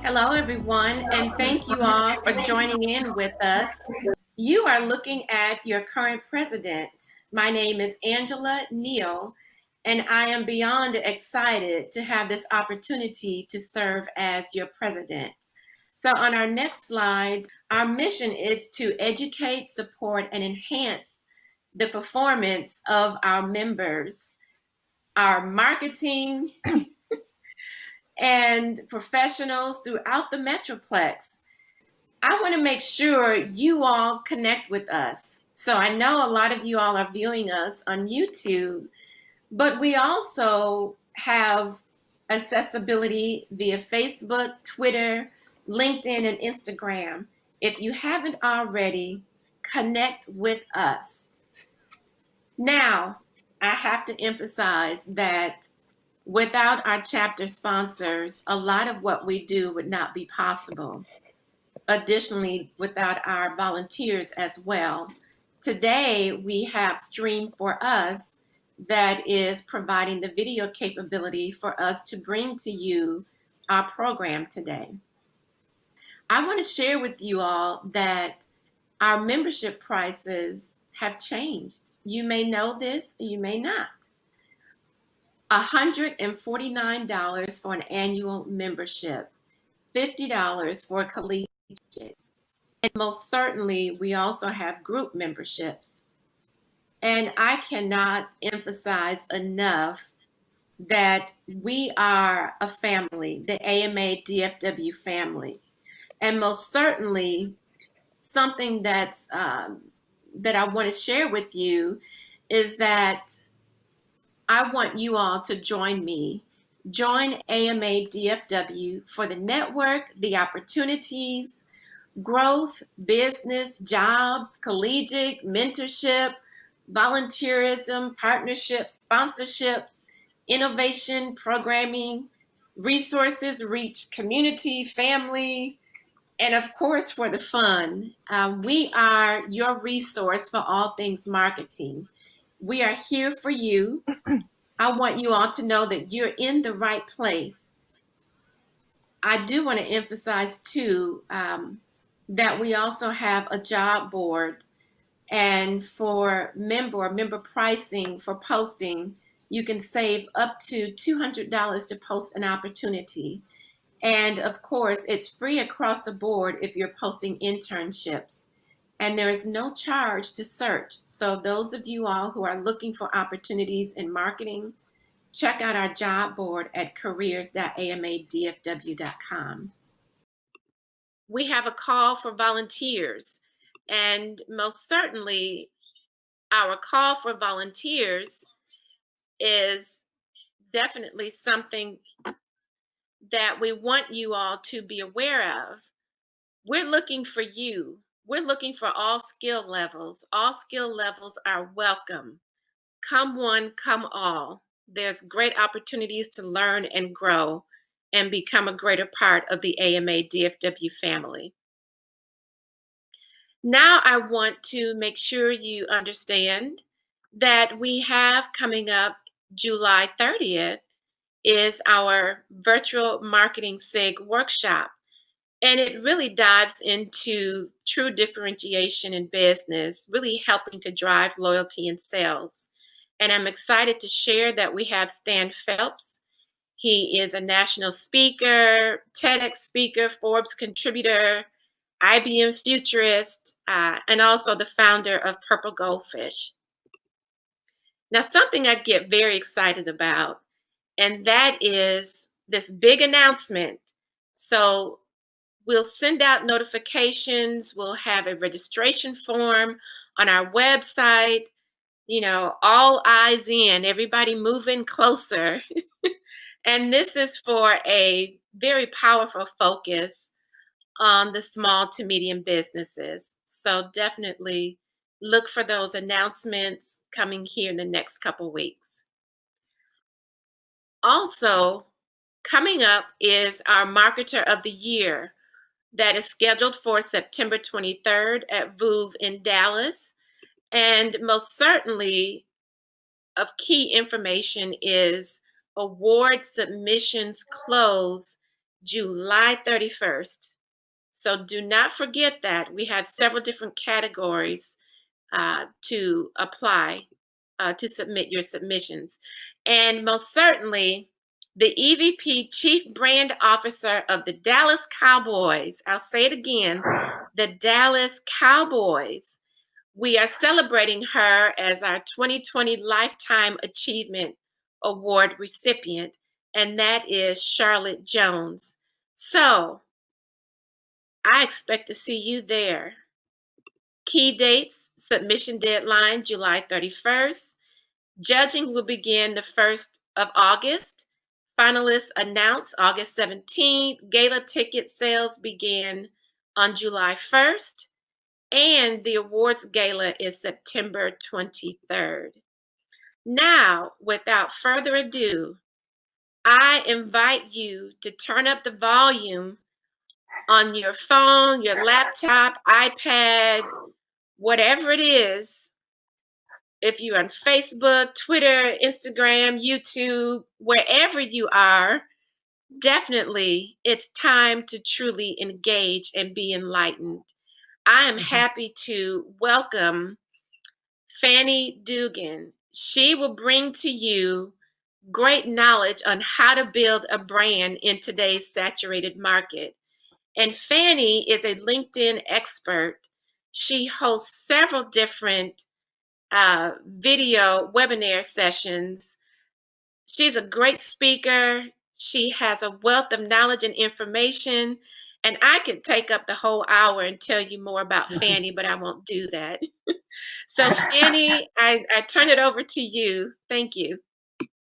Hello, everyone, and thank you all for joining in with us. You are looking at your current president. My name is Angela Neal, and I am beyond excited to have this opportunity to serve as your president. So, on our next slide, our mission is to educate, support, and enhance the performance of our members, our marketing, and professionals throughout the Metroplex. I want to make sure you all connect with us. So I know a lot of you all are viewing us on YouTube, but we also have accessibility via Facebook, Twitter, LinkedIn, and Instagram. If you haven't already, connect with us. Now, I have to emphasize that without our chapter sponsors, a lot of what we do would not be possible. Additionally, without our volunteers as well. Today, we have Stream for Us that is providing the video capability for us to bring to you our program today. I want to share with you all that our membership prices have changed. You may know this, you may not. $149 for an annual membership, $50 for collegiate, and most certainly we also have group memberships. And I cannot emphasize enough that we are a family, the AMA DFW family. And most certainly something that I want to share with you is that I want you all to join me. Join AMA DFW for the network, the opportunities, growth, business, jobs, collegiate, mentorship, volunteerism, partnerships, sponsorships, innovation, programming, resources, reach, community, family, and of course for the fun. We are your resource for all things marketing. We are here for you. I want you all to know that you're in the right place. I do want to emphasize too that we also have a job board, and for member pricing for posting, you can save up to $200 to post an opportunity. And of course, it's free across the board if you're posting internships. And there is no charge to search. So those of you all who are looking for opportunities in marketing, check out our job board at careers.amadfw.com. We have a call for volunteers, and most certainly our call for volunteers is definitely something that we want you all to be aware of. We're looking for you. We're looking for all skill levels. All skill levels are welcome. Come one, come all. There's great opportunities to learn and grow and become a greater part of the AMA DFW family. Now I want to make sure you understand that we have coming up July 30th is our virtual marketing SIG workshop. And it really dives into true differentiation in business, really helping to drive loyalty in sales. And I'm excited to share that we have Stan Phelps. He is a national speaker, TEDx speaker, Forbes contributor, IBM futurist, and also the founder of Purple Goldfish. Now, something I get very excited about, and that is this big announcement. So we'll send out notifications. We'll have a registration form on our website. You know, all eyes in, everybody moving closer. And this is for a very powerful focus on the small to medium businesses. So definitely look for those announcements coming here in the next couple weeks. Also, coming up is our Marketer of the Year that is scheduled for September 23rd at VOOV in Dallas. And most certainly of key information is award submissions close July 31st. So do not forget that. We have several different categories to apply to submit your submissions. And most certainly, the EVP Chief Brand Officer of the Dallas Cowboys, I'll say it again, the Dallas Cowboys. We are celebrating her as our 2020 Lifetime Achievement Award recipient, and that is Charlotte Jones. So I expect to see you there. Key dates: submission deadline July 31st. Judging will begin the 1st of August. Finalists announced August 17th. Gala ticket sales begin on July 1st. And the awards gala is September 23rd. Now, without further ado, I invite you to turn up the volume on your phone, your laptop, iPad, whatever it is. If you're on Facebook, Twitter, Instagram, YouTube, wherever you are, definitely it's time to truly engage and be enlightened. I am happy to welcome Fanny Dugan. She will bring to you great knowledge on how to build a brand in today's saturated market. And Fanny is a LinkedIn expert. She hosts several different video webinar sessions. She's a great speaker. She has a wealth of knowledge and information. And I could take up the whole hour and tell you more about Fanny, but I won't do that. So, Fanny, I turn it over to you. Thank you.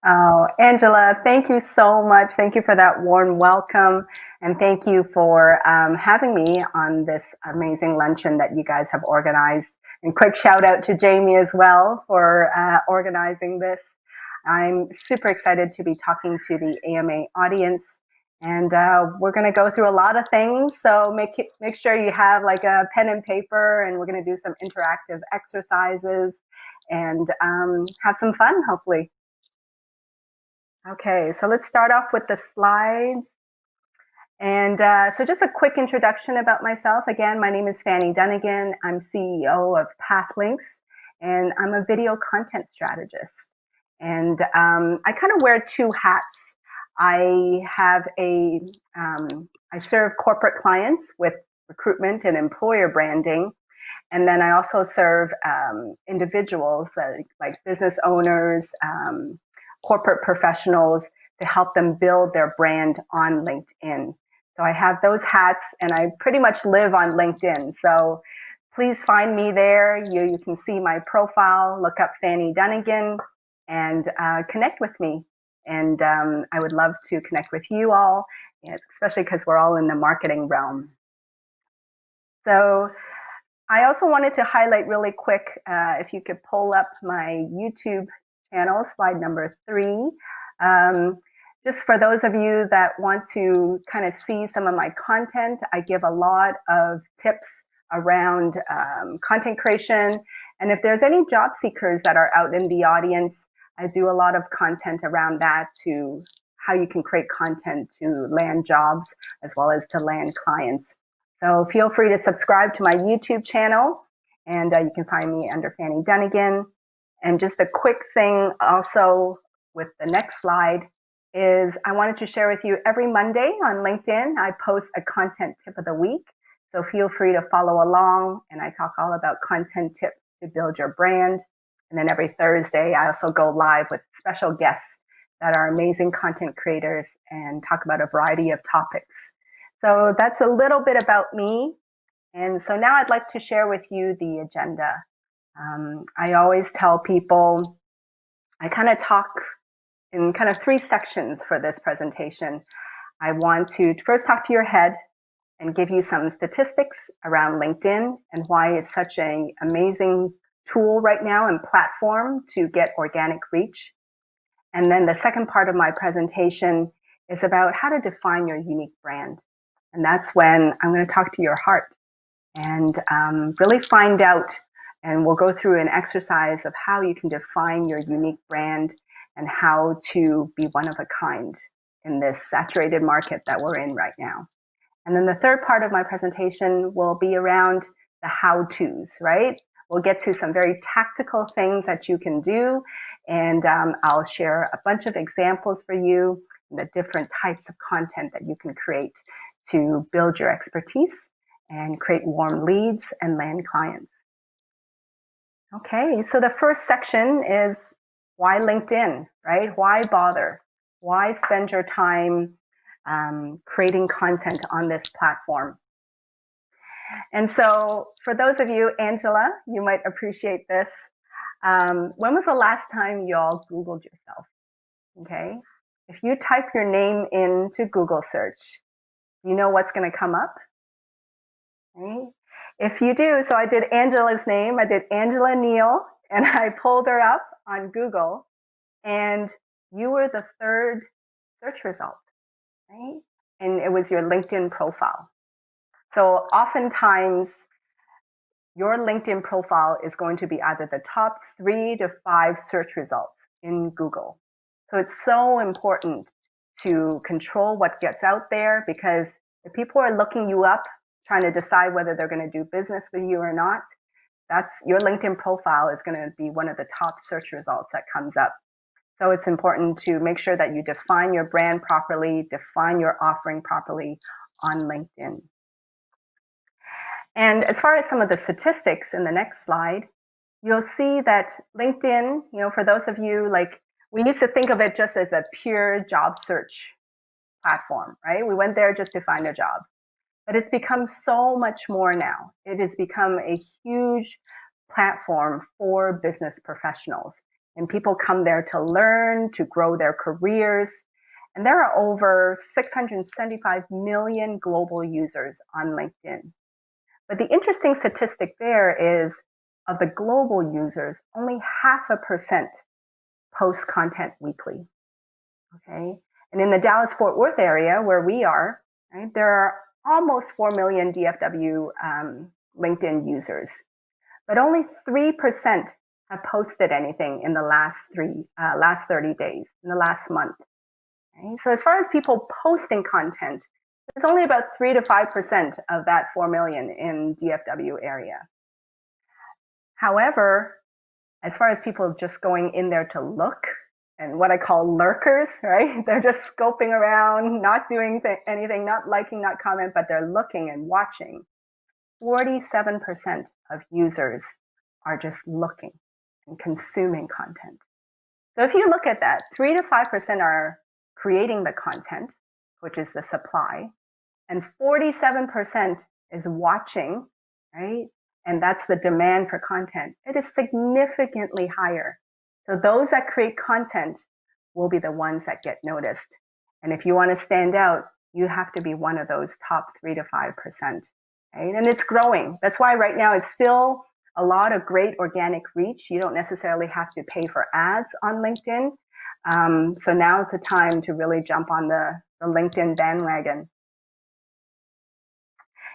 Oh, Angela, thank you so much. Thank you for that warm welcome. And thank you for having me on this amazing luncheon that you guys have organized. And quick shout out to Jamie as well for organizing this. I'm super excited to be talking to the AMA audience. And we're going to go through a lot of things. So make sure you have like a pen and paper, and we're going to do some interactive exercises and have some fun, hopefully. Okay, so let's start off with the slides. And so just a quick introduction about myself. Again, my name is Fanny Dugan. I'm CEO of Pathlinks, and I'm a video content strategist. And I kind of wear two hats. I have I serve corporate clients with recruitment and employer branding. And then I also serve individuals like business owners, corporate professionals, to help them build their brand on LinkedIn. So I have those hats, and I pretty much live on LinkedIn. So please find me there. You can see my profile, look up Fanny Dugan, and connect with me. And I would love to connect with you all, especially because we're all in the marketing realm. So I also wanted to highlight really quick, if you could pull up my YouTube channel, slide number 3. Just for those of you that want to kind of see some of my content, I give a lot of tips around content creation. And if there's any job seekers that are out in the audience, I do a lot of content around that, to how you can create content to land jobs as well as to land clients. So feel free to subscribe to my YouTube channel, and you can find me under Fanny Dugan. And just a quick thing also with the next slide is I wanted to share with you every Monday on LinkedIn, I post a content tip of the week. So feel free to follow along, and I talk all about content tips to build your brand. And then every Thursday, I also go live with special guests that are amazing content creators and talk about a variety of topics. So that's a little bit about me. And so now I'd like to share with you the agenda. I always tell people, I kind of talk in kind of 3 sections for this presentation. I want to first talk to your head and give you some statistics around LinkedIn and why it's such an amazing tool right now and platform to get organic reach. And then the second part of my presentation is about how to define your unique brand. And that's when I'm going to talk to your heart and really find out, and we'll go through an exercise of how you can define your unique brand and how to be one of a kind. in this saturated market that we're in right now. And then the third part of my presentation will be around the how-tos, right? We'll get to some very tactical things that you can do, and I'll share a bunch of examples for you, the different types of content that you can create to build your expertise and create warm leads and land clients. Okay, so the first section is why LinkedIn, right? Why bother? Why spend your time creating content on this platform? And so for those of you, Angela, you might appreciate this. When was the last time you all Googled yourself? Okay, if you type your name into Google search, do you know what's going to come up? Right? If you do, so I did Angela's name, I did Angela Neal, and I pulled her up on Google, and you were the third search result, right? And it was your LinkedIn profile. So oftentimes, your LinkedIn profile is going to be either the top 3 to 5 search results in Google. So it's so important to control what gets out there, because if people are looking you up, trying to decide whether they're going to do business with you or not, that's your LinkedIn profile is going to be one of the top search results that comes up. So it's important to make sure that you define your brand properly, define your offering properly on LinkedIn. And as far as some of the statistics in the next slide, you'll see that LinkedIn, for those of you, like, we used to think of it just as a pure job search platform, right? We went there just to find a job. But it's become so much more now. It has become a huge platform for business professionals. And people come there to learn, to grow their careers. And there are over 675 million global users on LinkedIn. But the interesting statistic there is, of the global users, only 0.5% post content weekly. Okay, and in the Dallas-Fort Worth area where we are, right, there are almost 4 million DFW LinkedIn users, but only 3% have posted anything in the last 30 days, in the last month. Okay? So as far as people posting content, there's only about 3 to 5% of that 4 million in DFW area. However, as far as people just going in there to look, and what I call lurkers, right? They're just scoping around, not doing anything, not liking, not comment, but they're looking and watching. 47% of users are just looking and consuming content. So if you look at that, 3 to 5% are creating the content, which is the supply, and 47% is watching, right? And that's the demand for content. It is significantly higher. So those that create content will be the ones that get noticed. And if you want to stand out, you have to be one of those top 3 to 5%. Right? And it's growing. That's why right now it's still a lot of great organic reach. You don't necessarily have to pay for ads on LinkedIn. So now is the time to really jump on the LinkedIn bandwagon.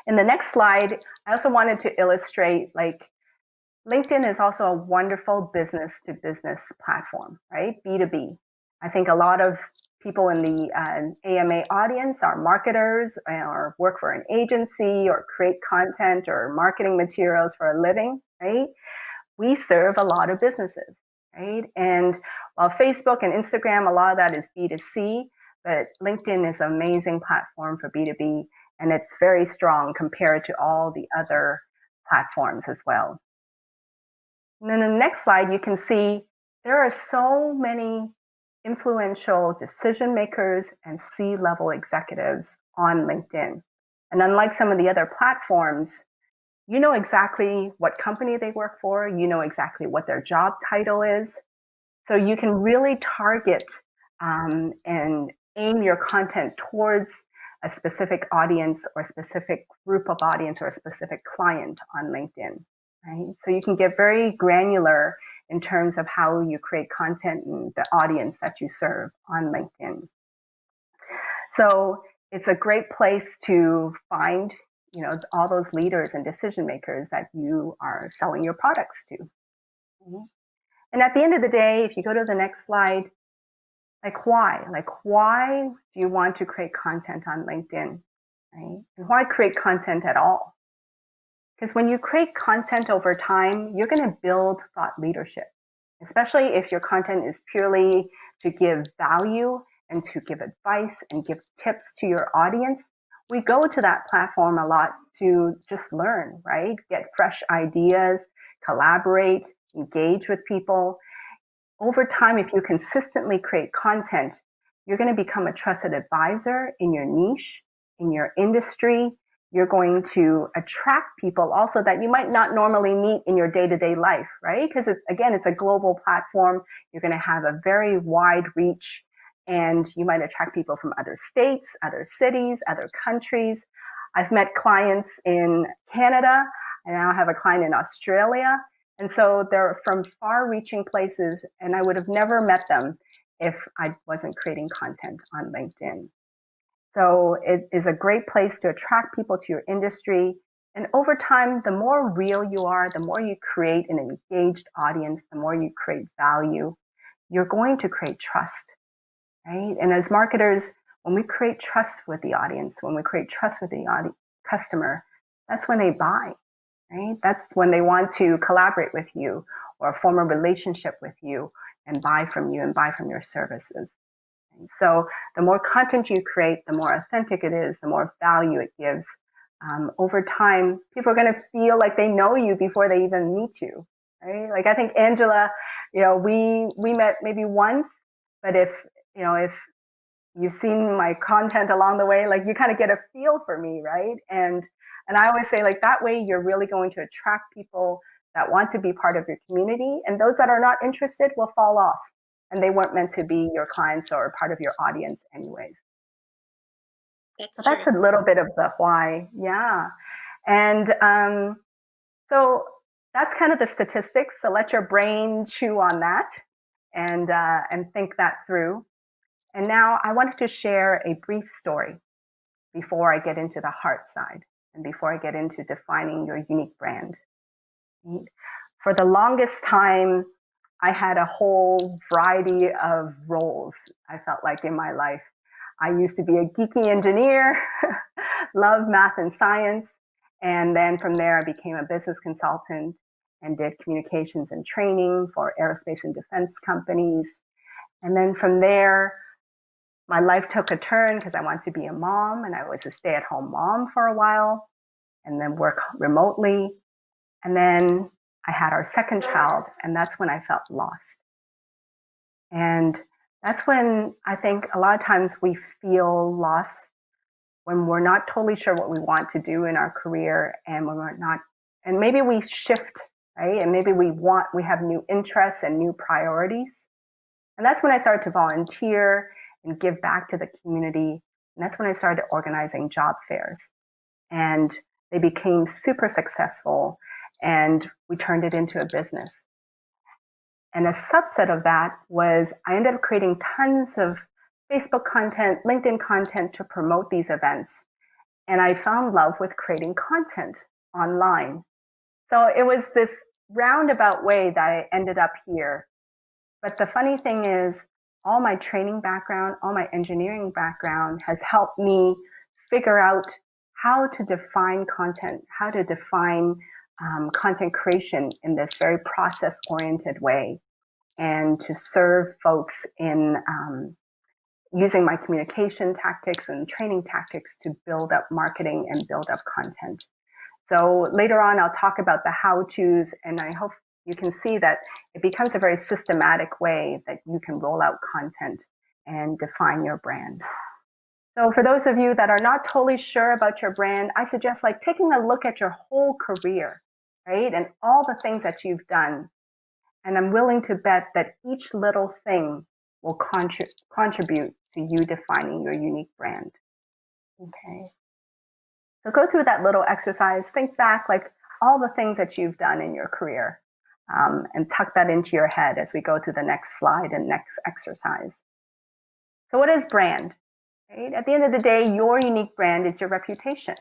In the next slide, I also wanted to illustrate, like, LinkedIn is also a wonderful business-to-business platform, right? B2B. I think a lot of people in the AMA audience are marketers or work for an agency or create content or marketing materials for a living, right? We serve a lot of businesses, right? And while Facebook and Instagram, a lot of that is B2C, but LinkedIn is an amazing platform for B2B, and it's very strong compared to all the other platforms as well. And then in the next slide, you can see there are so many influential decision makers and C-level executives on LinkedIn. And unlike some of the other platforms, you know exactly what company they work for, you know exactly what their job title is. So you can really target and aim your content towards a specific audience or a specific group of audience or a specific client on LinkedIn. Right? So you can get very granular in terms of how you create content and the audience that you serve on LinkedIn. So it's a great place to find, all those leaders and decision makers that you are selling your products to. And at the end of the day, if you go to the next slide, Like why? Like why do you want to create content on LinkedIn? Right? And why create content at all? Because when you create content over time, you're going to build thought leadership, especially if your content is purely to give value and to give advice and give tips to your audience. We go to that platform a lot to just learn, right? Get fresh ideas, collaborate, engage with people. Over time, if you consistently create content, you're going to become a trusted advisor in your niche, in your industry. You're going to attract people also that you might not normally meet in your day-to-day life, right? Because again, it's a global platform. You're going to have a very wide reach, and you might attract people from other states, other cities, other countries. I've met clients in Canada. I now have a client in Australia. And so they're from far reaching places, and I would have never met them if I wasn't creating content on LinkedIn. So it is a great place to attract people to your industry. And over time, the more real you are, the more you create an engaged audience, the more you create value, you're going to create trust, right? And as marketers, when we create trust with the audience, when we create trust with the customer, that's when they buy. Right? That's when they want to collaborate with you or form a relationship with you and buy from you and buy from your services. And so the more content you create, the more authentic it is, the more value it gives. Over time, people are going to feel like they know you before they even meet you. Right? Like I think Angela, we met maybe once, but if you've seen my content along the way, like you kind of get a feel for me, right? And I always say like that way you're really going to attract people that want to be part of your community, and those that are not interested will fall off, and they weren't meant to be your clients or part of your audience anyways. That's So true. that's a little bit of the why, yeah. And so that's kind of the statistics. So let your brain chew on that and think that through. And now I wanted to share a brief story before I get into the heart side and before I get into defining your unique brand. For the longest time, I had a whole variety of roles, I felt like, in my life. I used to be a geeky engineer, loved math and science, and then from there I became a business consultant and did communications and training for aerospace and defense companies. And then from there, my life took a turn because I wanted to be a mom, and I was a stay-at-home mom for a while and then work remotely. And then I had our second child, and that's when I felt lost. And that's when I think a lot of times we feel lost when we're not totally sure what we want to do in our career, and when we're not, and maybe we shift, right? And maybe we have new interests and new priorities. And that's when I started to volunteer and give back to the community. And that's when I started organizing job fairs. And they became super successful, and we turned it into a business. And a subset of that was I ended up creating tons of Facebook content, LinkedIn content to promote these events. And I found love with creating content online. So it was this roundabout way that I ended up here. But the funny thing is, all my training background, all my engineering background has helped me figure out how to define content, how to define content creation in this very process-oriented way, and to serve folks in using my communication tactics and training tactics to build up marketing and build up content. So later on, I'll talk about the how-tos, and I hope you can see that it becomes a very systematic way that you can roll out content and define your brand. So for those of you that are not totally sure about your brand, I suggest like taking a look at your whole career, right? And all the things that you've done. And I'm willing to bet that each little thing will contribute to you defining your unique brand. Okay. So go through that little exercise, think back like all the things that you've done in your career, and tuck that into your head as we go through the next slide and next exercise. So what is brand? Right? At the end of the day, your unique brand is your reputation.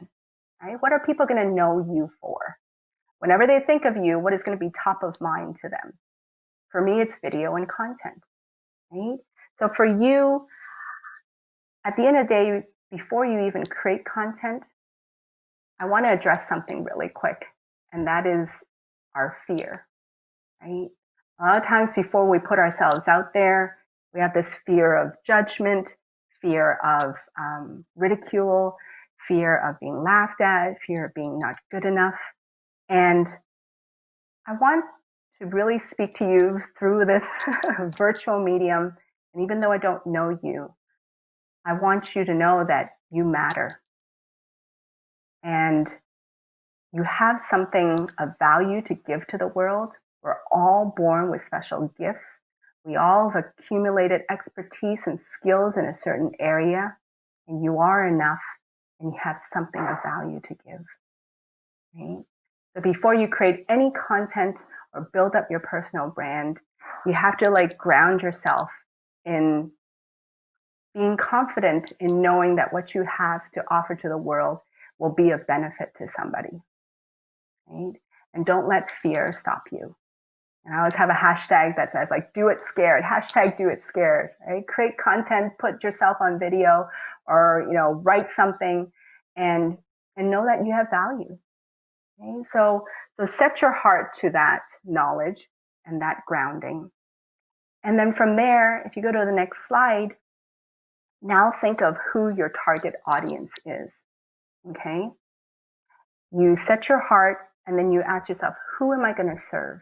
Right? What are people going to know you for? Whenever they think of you, what is going to be top of mind to them? For me, it's video and content. Right? So for you, at the end of the day, before you even create content, I want to address something really quick, and that is our fear, right? A lot of times before we put ourselves out there, we have this fear of judgment, fear of ridicule, fear of being laughed at, fear of being not good enough. And I want to really speak to you through this virtual medium. And even though I don't know you, I want you to know that you matter. And you have something of value to give to the world. We're all born with special gifts. We all have accumulated expertise and skills in a certain area, and you are enough, and you have something of value to give. Right? So before you create any content or build up your personal brand, you have to ground yourself in being confident in knowing that what you have to offer to the world will be of benefit to somebody. Right? And don't let fear stop you. And I always have a hashtag that says do it scared, hashtag do it scared, right? Create content, put yourself on video or, write something and know that you have value. Okay? So set your heart to that knowledge and that grounding. And then from there, if you go to the next slide, now think of who your target audience is. Okay? You set your heart and then you ask yourself, who am I going to serve?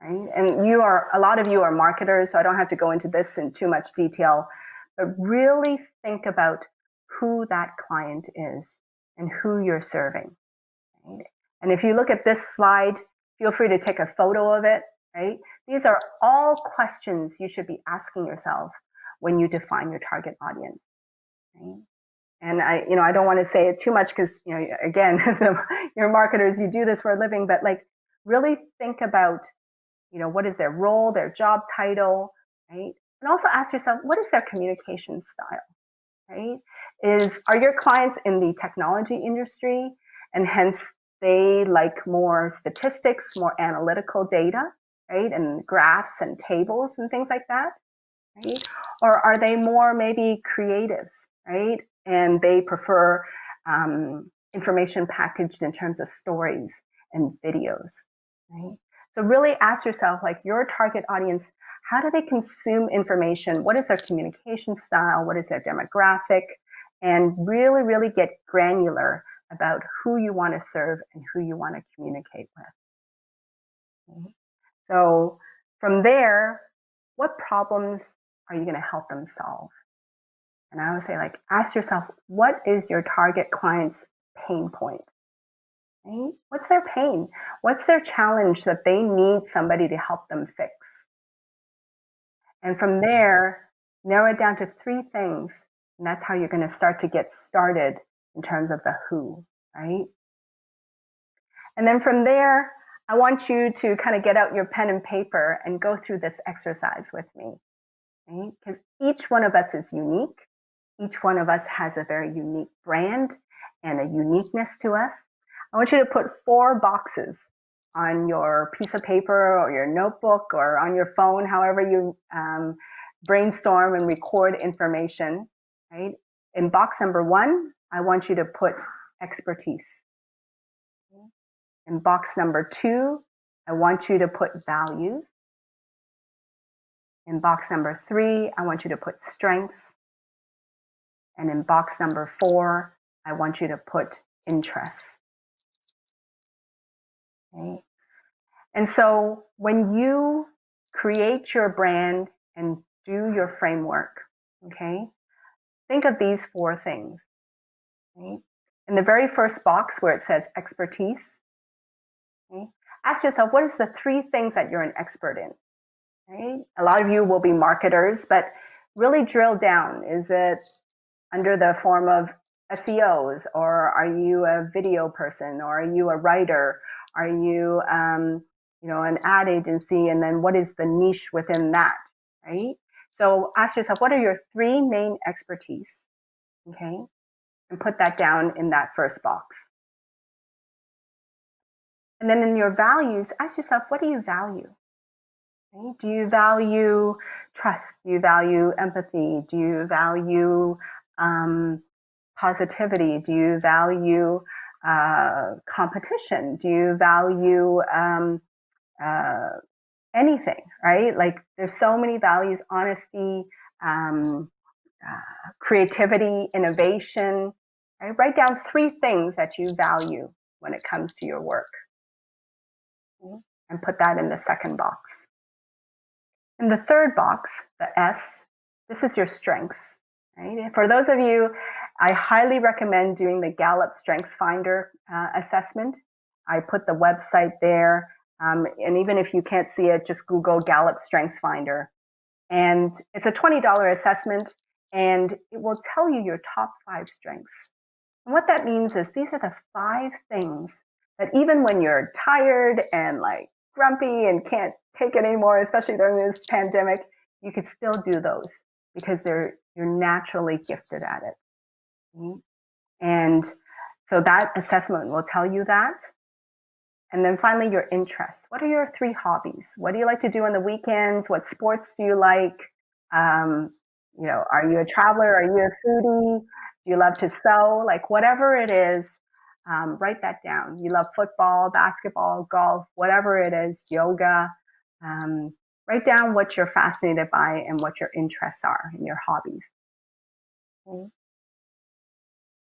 Right? And a lot of you are marketers, so I don't have to go into this in too much detail, but really think about who that client is and who you're serving. Right? And if you look at this slide, feel free to take a photo of it, right? These are all questions you should be asking yourself when you define your target audience. Right? And I don't want to say it too much because, again, you're marketers, you do this for a living, but really think about, what is their role, their job title, right? And also ask yourself, what is their communication style, right? Are your clients in the technology industry and hence they like more statistics, more analytical data, right? And graphs and tables and things like that, right? Or are they more maybe creatives, right? And they prefer information packaged in terms of stories and videos, right? So really ask yourself, your target audience, how do they consume information? What is their communication style? What is their demographic? And really, really get granular about who you want to serve and who you want to communicate with. Okay? So from there, what problems are you going to help them solve? And I would say, ask yourself, what is your target client's pain point? Right? What's their pain? What's their challenge that they need somebody to help them fix? And from there, narrow it down to 3 things. And that's how you're going to start to get started in terms of the who, right? And then from there, I want you to kind of get out your pen and paper and go through this exercise with me. Right? Because each one of us is unique. Each one of us has a very unique brand and a uniqueness to us. I want you to put 4 boxes on your piece of paper or your notebook or on your phone, however you brainstorm and record information. Right? In box number 1, I want you to put expertise. In box number 2, I want you to put values. In box number 3, I want you to put strengths. And in box number 4, I want you to put interests. Okay? And so when you create your brand and do your framework, okay, think of these 4 things. Okay? In the very first box where it says expertise, okay, ask yourself, what is the 3 things that you're an expert in? Right? A lot of you will be marketers, but really drill down. Is it under the form of SEOs, or are you a video person, or are you a writer? Are you, an ad agency? And then what is the niche within that, right? So ask yourself, what are your 3 main expertise, okay? And put that down in that first box. And then in your values, ask yourself, what do you value? Okay? Do you value trust? Do you value empathy? Do you value positivity? Do you value competition? Do you value anything, right? Like there's so many values: honesty, creativity, innovation. Right? Write down 3 things that you value when it comes to your work, okay? And put that in the second box. In the third box, the S, this is your strengths. Right? For those of you, I highly recommend doing the Gallup Strengths Finder assessment. I put the website there, and even if you can't see it, just Google Gallup Strengths Finder. And it's a $20 assessment, and it will tell you your top 5 strengths. And what that means is these are the 5 things that even when you're tired and like grumpy and can't take it anymore, especially during this pandemic, you could still do those because you're naturally gifted at it. Okay? And so that assessment will tell you that. And then finally, your interests. What are your 3 hobbies? What do you like to do on the weekends? What sports do you like? Are you a traveler? Are you a foodie? Do you love to sew? Like whatever it is, write that down. You love football, basketball, golf, whatever it is, yoga. Write down what you're fascinated by and what your interests are and your hobbies. Okay.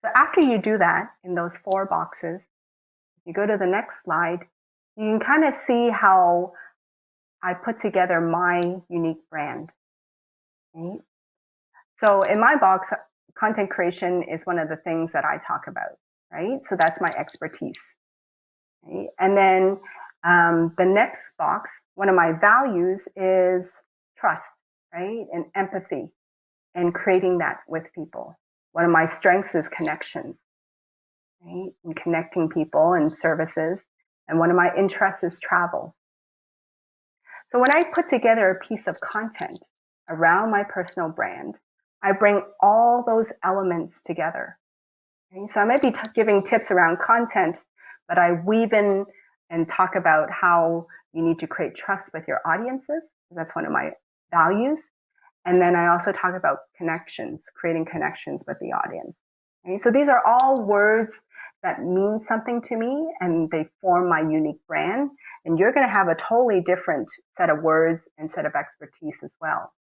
So after you do that in those 4 boxes, if you go to the next slide, you can kind of see how I put together my unique brand. Okay. So in my box, content creation is one of the things that I talk about, right? So that's my expertise. Right? And then the next box, one of my values is trust, right? And empathy and creating that with people. One of my strengths is connection, right? And connecting people and services. And one of my interests is travel. So when I put together a piece of content around my personal brand, I bring all those elements together. Okay? So I might be giving tips around content, but I weave in and talk about how you need to create trust with your audiences. That's one of my values. And then I also talk about connections, creating connections with the audience. Okay? So these are all words that mean something to me and they form my unique brand. And you're going to have a totally different set of words and set of expertise as well.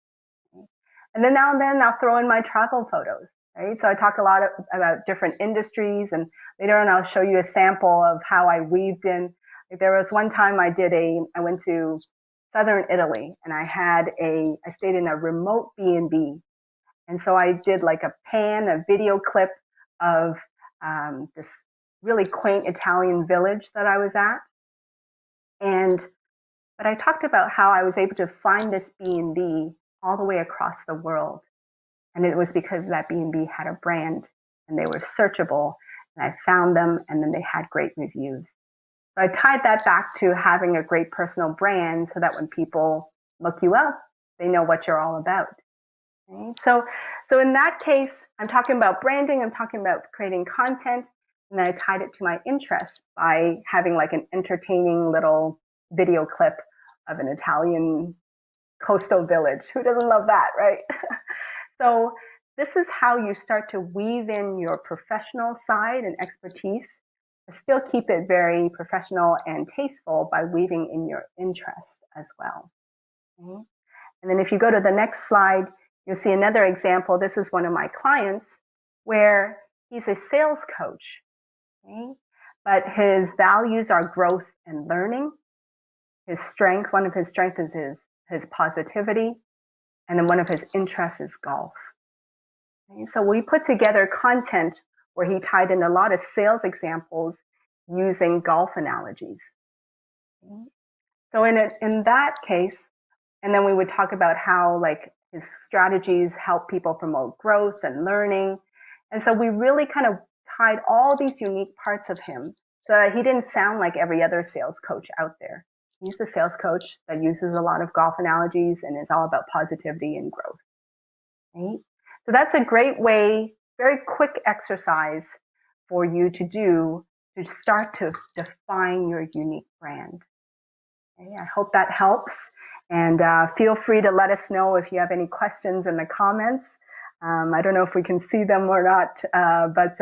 Okay? And then now and then I'll throw in my travel photos. Right? So I talk a lot about different industries, and later on I'll show you a sample of how I weaved in. Like there was one time I went to southern Italy, and I stayed in a remote B&B. And so I did like a video clip of this really quaint Italian village that I was at. But I talked about how I was able to find this B&B all the way across the world. And it was because that B&B had a brand and they were searchable. And I found them, and then they had great reviews. So I tied that back to having a great personal brand so that when people look you up, they know what you're all about. Okay? So in that case, I'm talking about branding, I'm talking about creating content, and then I tied it to my interests by having like an entertaining little video clip of an Italian coastal village. Who doesn't love that, right? So this is how you start to weave in your professional side and expertise, but still keep it very professional and tasteful by weaving in your interests as well. Okay? And then if you go to the next slide, you'll see another example. This is one of my clients where he's a sales coach, okay? But his values are growth and learning. One of his strengths is his positivity. And then one of his interests is golf. Okay? So we put together content where he tied in a lot of sales examples using golf analogies. Okay? So in that case, and then we would talk about how like his strategies help people promote growth and learning. And so we really kind of tied all these unique parts of him so that he didn't sound like every other sales coach out there. He's the sales coach that uses a lot of golf analogies and is all about positivity and growth. Right? So that's a great way, very quick exercise for you to do to start to define your unique brand. Okay? I hope that helps. And feel free to let us know if you have any questions in the comments. I don't know if we can see them or not, but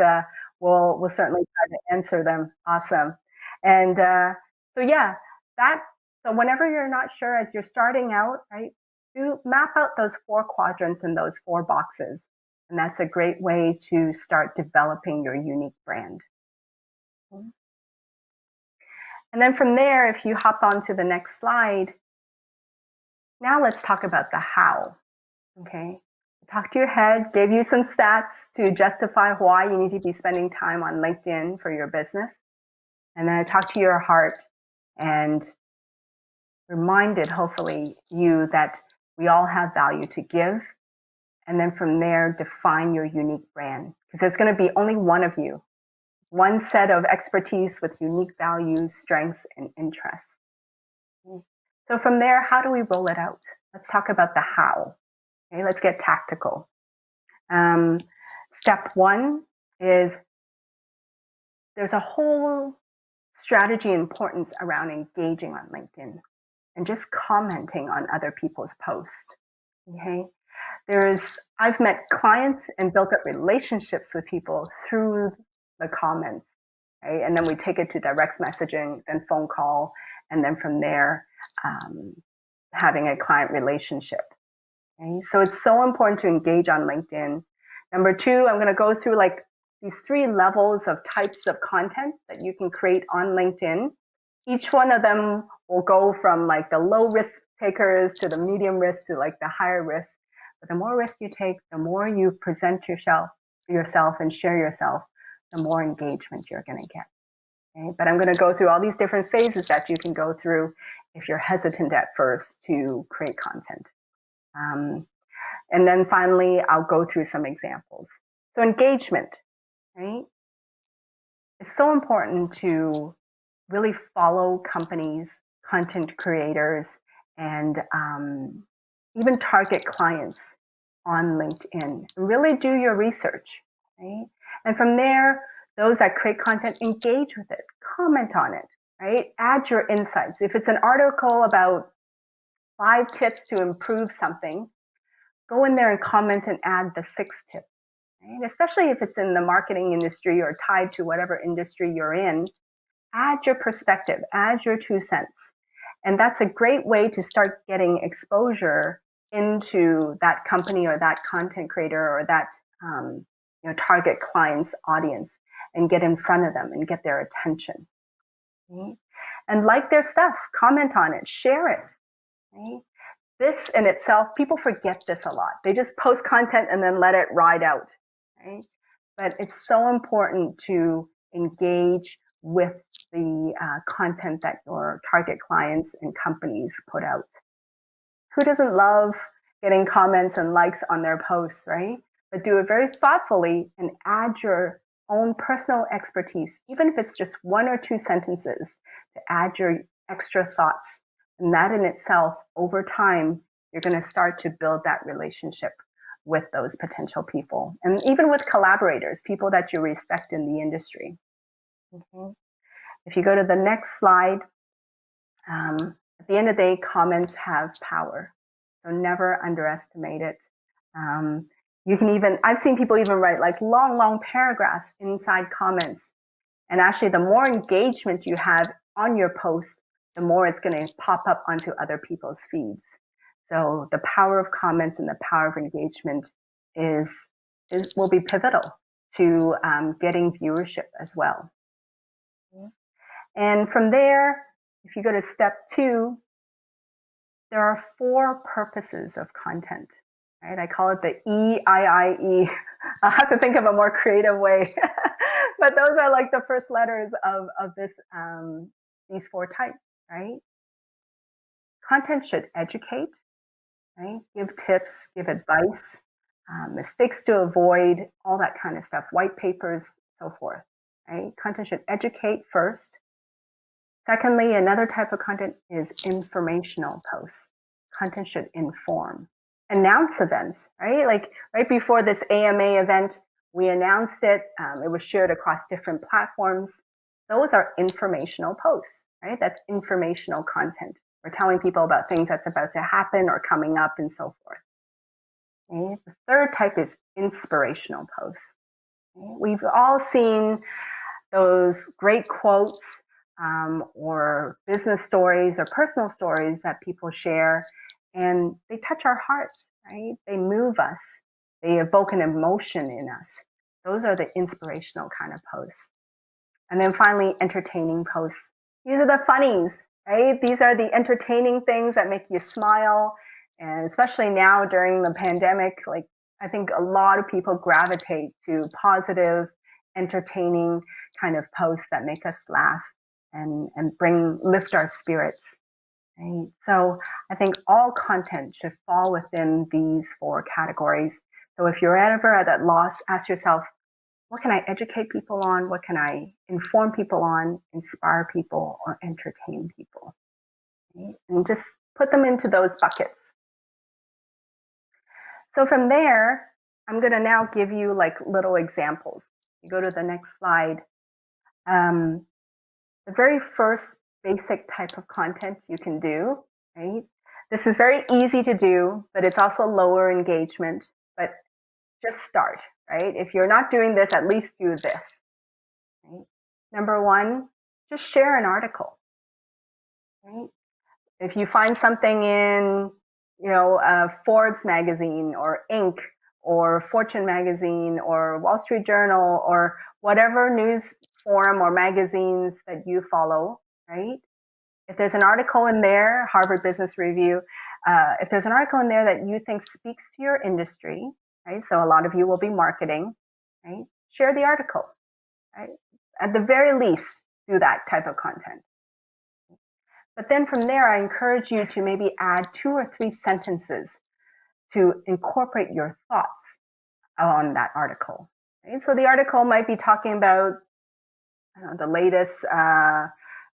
we'll certainly try to answer them. Awesome. And so yeah, so whenever you're not sure as you're starting out, right, do map out those 4 quadrants in those 4 boxes. And that's a great way to start developing your unique brand. And then from there, if you hop on to the next slide, now let's talk about the how. Okay, talk to your head, gave you some stats to justify why you need to be spending time on LinkedIn for your business. And then I talked to your heart and reminded, hopefully, you that we all have value to give. And then from there, define your unique brand, because there's going to be only one of you, one set of expertise with unique values, strengths, and interests. So from there, how do we roll it out? Let's talk about the how. Okay, let's get tactical. Step 1 is there's a whole strategy importance around engaging on LinkedIn and just commenting on other people's posts. Okay, I've met clients and built up relationships with people through the comments, right? And then we take it to direct messaging, then phone call, and then from there, having a client relationship. Okay? So it's so important to engage on LinkedIn. Number 2, I'm going to go through like these 3 levels of types of content that you can create on LinkedIn. Each one of them will go from like the low risk takers to the medium risk to like the higher risk. But the more risk you take, the more you present yourself and share yourself, the more engagement you're going to get. Okay? But I'm going to go through all these different phases that you can go through if you're hesitant at first to create content. And then finally, I'll go through some examples. So engagement, right? It's so important to really follow companies, content creators, and even target clients on LinkedIn. Really do your research, right? And from there, those that create content, engage with it, comment on it, right? Add your insights. If it's an article about 5 tips to improve something, go in there and comment and add the 6th tip. Right? Especially if it's in the marketing industry or tied to whatever industry you're in, add your perspective, add your 2 cents. And that's a great way to start getting exposure into that company or that content creator or that target client's audience and get in front of them and get their attention. Right? And like their stuff, comment on it, share it. Right? This in itself, people forget this a lot. They just post content and then let it ride out. Right? But it's so important to engage with the content that your target clients and companies put out. Who doesn't love getting comments and likes on their posts, right? But do it very thoughtfully and add your own personal expertise, even if it's just 1 or 2 sentences, to add your extra thoughts. And that in itself, over time, you're going to start to build that relationship with those potential people. And even with collaborators, people that you respect in the industry. Okay. If you go to the next slide, at the end of the day, comments have power. So never underestimate it. I've seen people even write like long paragraphs inside comments. And actually, the more engagement you have on your post, the more it's going to pop up onto other people's feeds. So the power of comments and the power of engagement will be pivotal to getting viewership as well. And from there, if you go to step 2, there are 4 purposes of content. Right? I call it the EIIE. I'll have to think of a more creative way. But those are like the first letters of these 4 types, right? Content should educate, right? Give tips, give advice, mistakes to avoid, all that kind of stuff, white papers, so forth, right? Content should educate first. Secondly, another type of content is informational posts. Content should inform. Announce events, right? Like right before this AMA event, we announced it. It was shared across different platforms. Those are informational posts, right? That's informational content We're telling people about things that's about to happen or coming up and so forth. Okay? The third type is inspirational posts. Okay? We've all seen those great quotes or business stories or personal stories that people share, and they touch our hearts, right? They move us. They evoke an emotion in us. Those are the inspirational kind of posts. And then finally, entertaining posts. These are the funnies, right? These are the entertaining things that make you smile. And especially now during the pandemic, like I think a lot of people gravitate to positive, entertaining kind of posts that make us laugh and lift our spirits. Right? So I think all content should fall within these 4 categories. So if you're ever at that loss, ask yourself, what can I educate people on? What can I inform people on, inspire people, or entertain people? Right? And just put them into those buckets. So from there, I'm going to now give you like little examples. You go to the next slide. The very first basic type of content you can do, right? This is very easy to do, but it's also lower engagement. But just start, right? If you're not doing this, at least do this. Right? Number 1, just share an article. Right? If you find something in, Forbes magazine or Inc. or Fortune magazine or Wall Street Journal or whatever news forum or magazines that you follow, right? If there's an article in there, Harvard Business Review, if there's an article in there that you think speaks to your industry, right? So a lot of you will be marketing, right? Share the article, right? At the very least, do that type of content. But then from there, I encourage you to maybe add 2 or 3 sentences to incorporate your thoughts on that article. Right? So the article might be talking about the latest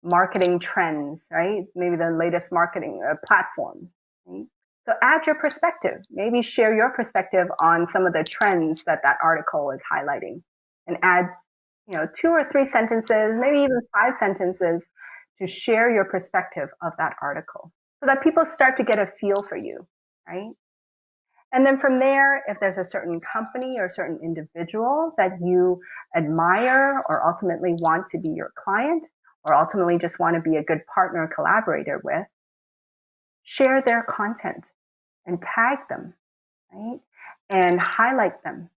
marketing trends, right? Maybe the latest marketing platform. Right? So add your perspective. Maybe share your perspective on some of the trends that article is highlighting, and add 2 or 3 sentences, maybe even 5 sentences to share your perspective of that article so that people start to get a feel for you, right? And then from there, if there's a certain company or certain individual that you admire or ultimately want to be your client or ultimately just want to be a good partner or collaborator with, share their content and tag them, right? And highlight them.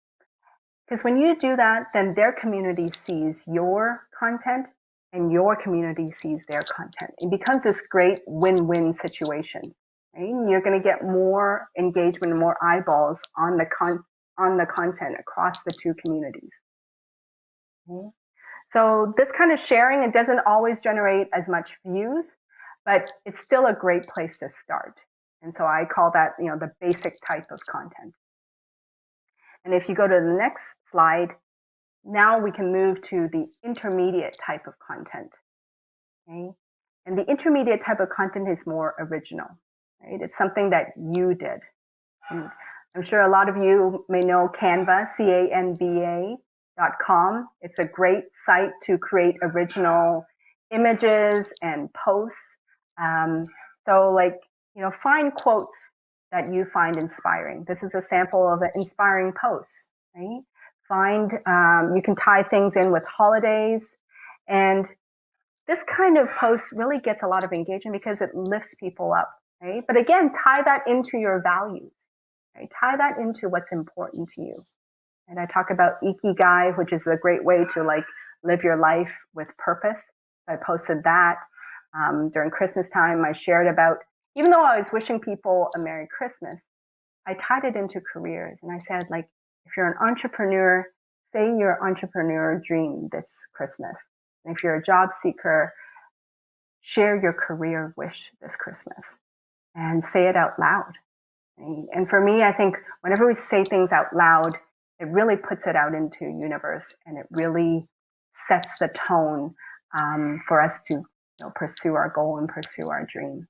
Because when you do that, then their community sees your content and your community sees their content. It becomes this great win-win situation. Right? You're going to get more engagement and more eyeballs on the content across the 2 communities. Okay? So this kind of sharing, it doesn't always generate as much views, but it's still a great place to start. And so I call that, the basic type of content. And if you go to the next slide, now we can move to the intermediate type of content. Okay? And the intermediate type of content is more original. Right? It's something that you did. And I'm sure a lot of you may know Canva, Canva.com. It's a great site to create original images and posts. Find quotes that you find inspiring. This is a sample of an inspiring post, right? You can tie things in with holidays, and this kind of post really gets a lot of engagement because it lifts people up, right? But again, tie that into your values, right? Tie that into what's important to you. And I talk about Ikigai, which is a great way to live your life with purpose. I posted that during Christmas time. I shared about, even though I was wishing people a Merry Christmas, I tied it into careers. And I said, if you're an entrepreneur, say your entrepreneur dream this Christmas. And if you're a job seeker, share your career wish this Christmas and say it out loud. And for me, I think whenever we say things out loud, it really puts it out into the universe, and it really sets the tone for us to pursue our goal and pursue our dream.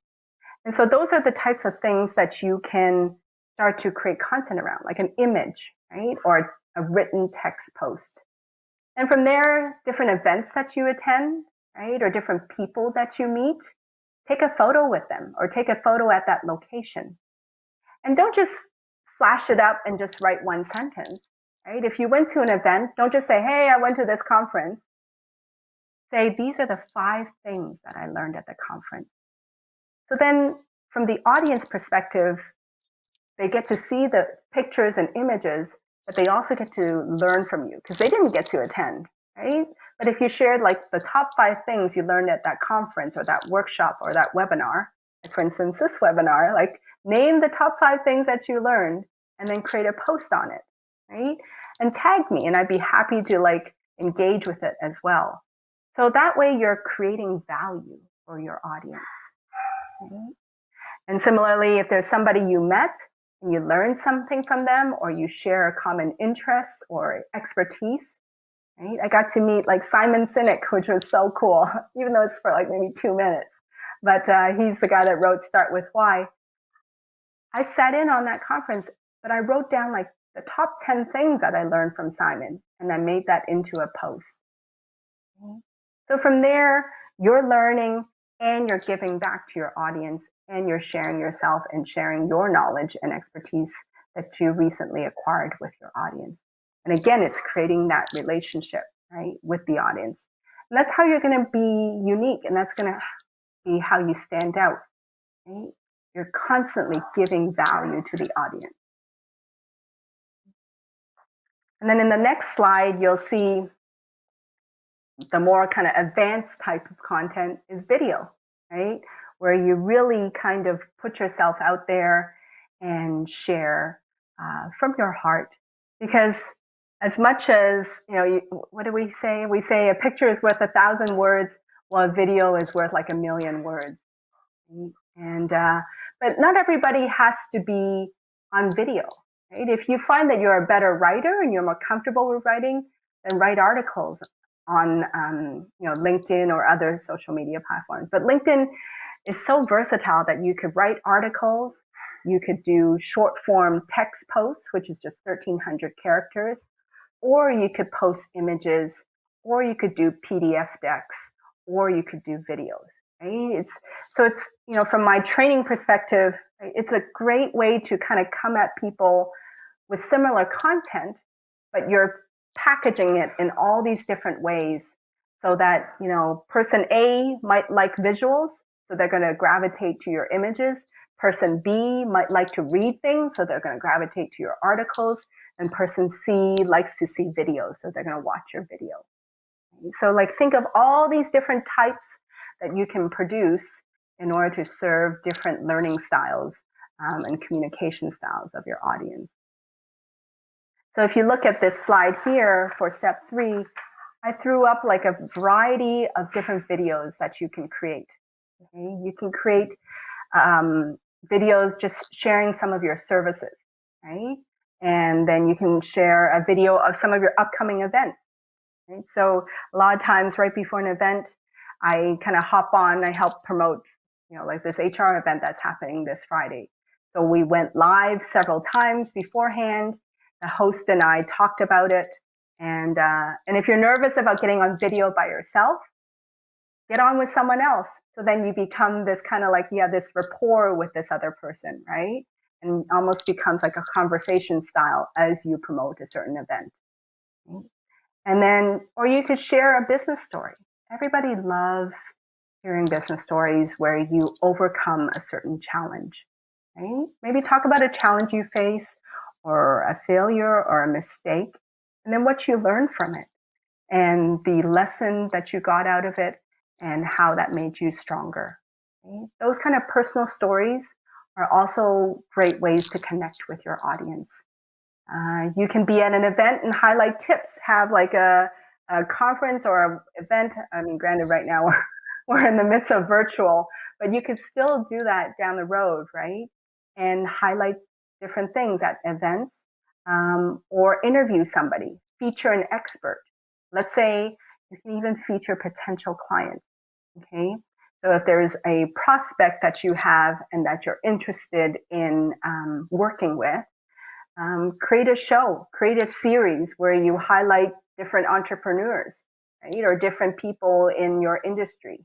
And so those are the types of things that you can start to create content around, like an image, right? Or a written text post. And from there, different events that you attend, right? Or different people that you meet. take a photo with them or take a photo at that location. And don't just flash it up and just write one sentence, right? If you went to an event, don't just say, hey, I went to this conference. Say, these are the 5 things that I learned at the conference. So then from the audience perspective, they get to see the pictures and images, but they also get to learn from you because they didn't get to attend, right? But if you shared like the top 5 things you learned at that conference or that workshop or that webinar, like for instance, this webinar, like name the top 5 things that you learned and then create a post on it, right? And tag me and I'd be happy to like engage with it as well. So that way you're creating value for your audience. Right? And similarly, if there's somebody you met and you learn something from them or you share a common interest or expertise, right? I got to meet like Simon Sinek, which was so cool, even though it's for like maybe 2 minutes. But he's the guy that wrote Start With Why. I sat in on that conference, but I wrote down like the top 10 things that I learned from Simon, and I made that into a post. So from there, you're learning and you're giving back to your audience and you're sharing yourself and sharing your knowledge and expertise that you recently acquired with your audience. And again, it's creating that relationship, right, with the audience. And that's how you're going to be unique, and that's going to be how you stand out, right? You're constantly giving value to the audience. And then in the next slide, you'll see the more kind of advanced type of content is video, right? Where you really kind of put yourself out there and share from your heart. Because as much as, what do we say? We say a picture is worth 1,000 words, while a video is worth like 1,000,000 words. And, but not everybody has to be on video, right? If you find that you're a better writer and you're more comfortable with writing, then write articles on LinkedIn or other social media platforms. But LinkedIn is so versatile that you could write articles, you could do short form text posts, which is just 1,300 characters, or you could post images, or you could do PDF decks, or you could do videos. Right? It's from my training perspective, right, it's a great way to kind of come at people with similar content, but you're packaging it in all these different ways so that, person A might like visuals, so they're going to gravitate to your images. Person B might like to read things, so they're going to gravitate to your articles. And person C likes to see videos, so they're going to watch your video. So like think of all these different types that you can produce in order to serve different learning styles and communication styles of your audience. So if you look at this slide here for step 3, I threw up like a variety of different videos that you can create. Okay? You can create videos just sharing some of your services, right? And then you can share a video of some of your upcoming events. Right? So a lot of times right before an event, I kind of hop on, I help promote, like this HR event that's happening this Friday. So we went live several times beforehand. The host and I talked about it. And if you're nervous about getting on video by yourself, get on with someone else. So then you become this kind of like, you have this rapport with this other person, right? And almost becomes like a conversation style as you promote a certain event. Right? And then, or you could share a business story. Everybody loves hearing business stories where you overcome a certain challenge, right? Maybe talk about a challenge you face or a failure or a mistake, and then what you learned from it and the lesson that you got out of it and how that made you stronger. Okay? Those kind of personal stories are also great ways to connect with your audience. You can be at an event and highlight tips, have like a conference or an event. I mean, granted, right now we're in the midst of virtual, but you could still do that down the road, right? And highlight different things at events or interview somebody, feature an expert. Let's say you can even feature potential clients, okay? So if there's a prospect that you have and that you're interested in working with, create a show, create a series where you highlight different entrepreneurs, right, or different people in your industry.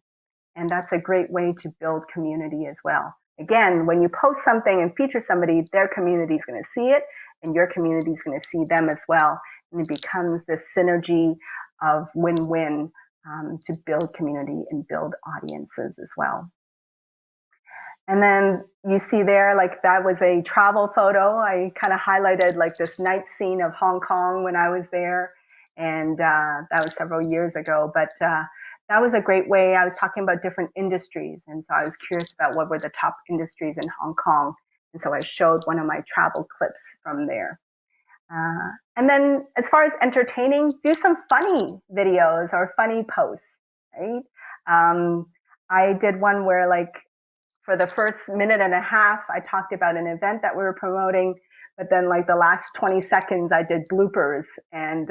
And that's a great way to build community as well. Again, when you post something and feature somebody, their community is going to see it and your community is going to see them as well. And it becomes this synergy of win-win to build community and build audiences as well. And then you see there, like that was a travel photo. I kind of highlighted like this night scene of Hong Kong when I was there. And that was several years ago. But that was a great way. I was talking about different industries. And so I was curious about what were the top industries in Hong Kong. And so I showed one of my travel clips from there. And then as far as entertaining, do some funny videos or funny posts, right? I did one where like for the first minute and a half, I talked about an event that we were promoting, but then like the last 20 seconds, I did bloopers and